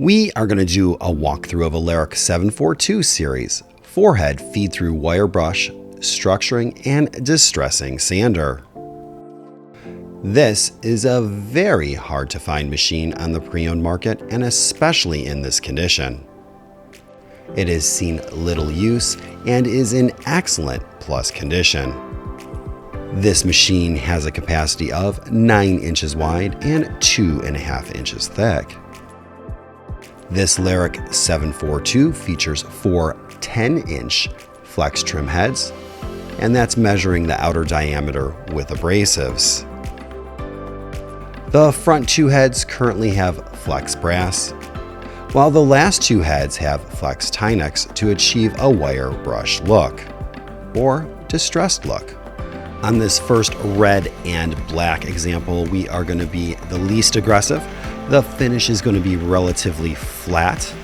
We are going to do a walkthrough of a Larick 742 series 4-head feed-through wire brush, structuring, and distressing sander. This is a very hard to find machine on the pre-owned market, and especially in this condition. It has seen little use and is in excellent plus condition. This machine has a capacity of 9 inches wide and 2.5 inches thick. This Larick 742 features 4 10-inch flex trim heads, and that's measuring the outer diameter with abrasives. The front 2 heads currently have flex brass, while the last 2 heads have flex Tynex to achieve a wire brush look, or distressed look. On this first red and black example, we are going to be the least aggressive. The finish is going to be relatively flat.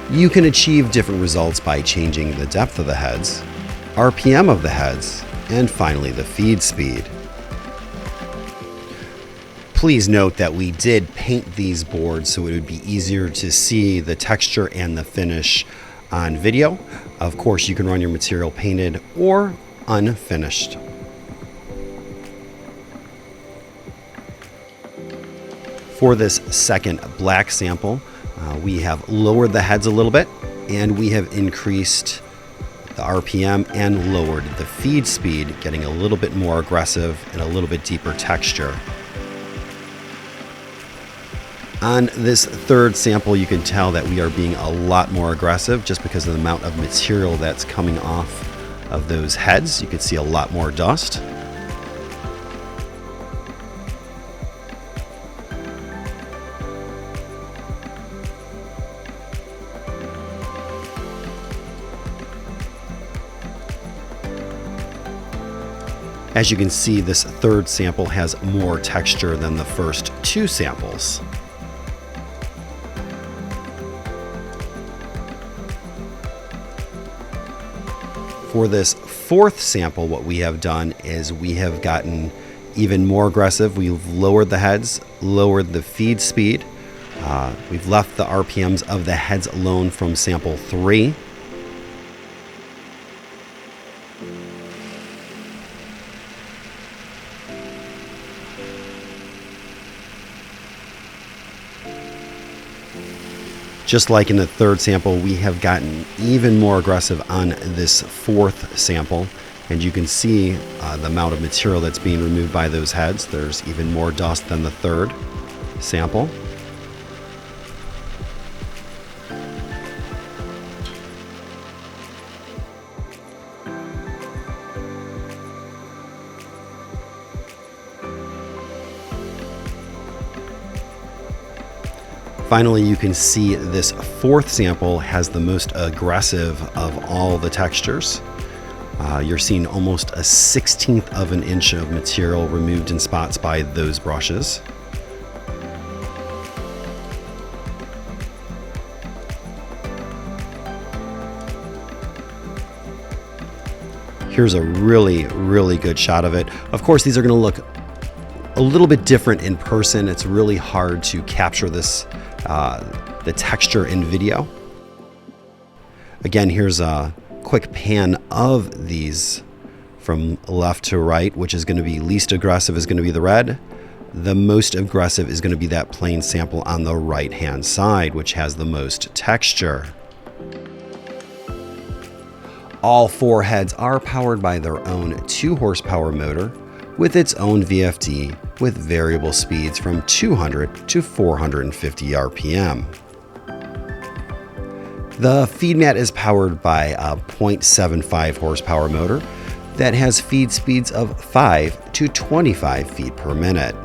You can achieve different results by changing the depth of the heads, RPM of the heads, and finally the feed speed. Please note that we did paint these boards so it would be easier to see the texture and the finish on video. Of course, you can run your material painted or unfinished. For this second black sample, we have lowered the heads a little bit, and we have increased the RPM and lowered the feed speed, getting a little bit more aggressive and a little bit deeper texture. On this third sample, you can tell that we are being a lot more aggressive just because of the amount of material that's coming off of those heads. You can see a lot more dust. As you can see, this third sample has more texture than the first 2 samples. For this fourth sample, what we have done is we have gotten even more aggressive. We've lowered the heads, lowered the feed speed. We've left the RPMs of the heads alone from sample 3. Just like in the third sample, we have gotten even more aggressive on this fourth sample, and you can see the amount of material that's being removed by those heads. There's even more dust than the third sample. Finally, you can see this fourth sample has the most aggressive of all the textures. You're seeing almost a 1/16 of an inch of material removed in spots by those brushes. Here's a really good shot of it. Of course, these are going to look a little bit different in person. It's really hard to capture this the texture in video. Again, here's a quick pan of these from left to right, which is going to be least aggressive is going to be the red. The most aggressive is going to be that plain sample on the right hand side, which has the most texture. All 4 heads are powered by their own 2 horsepower motor with its own VFD with variable speeds from 200 to 450 RPM. The feed mat is powered by a 0.75 horsepower motor that has feed speeds of 5 to 25 feet per minute.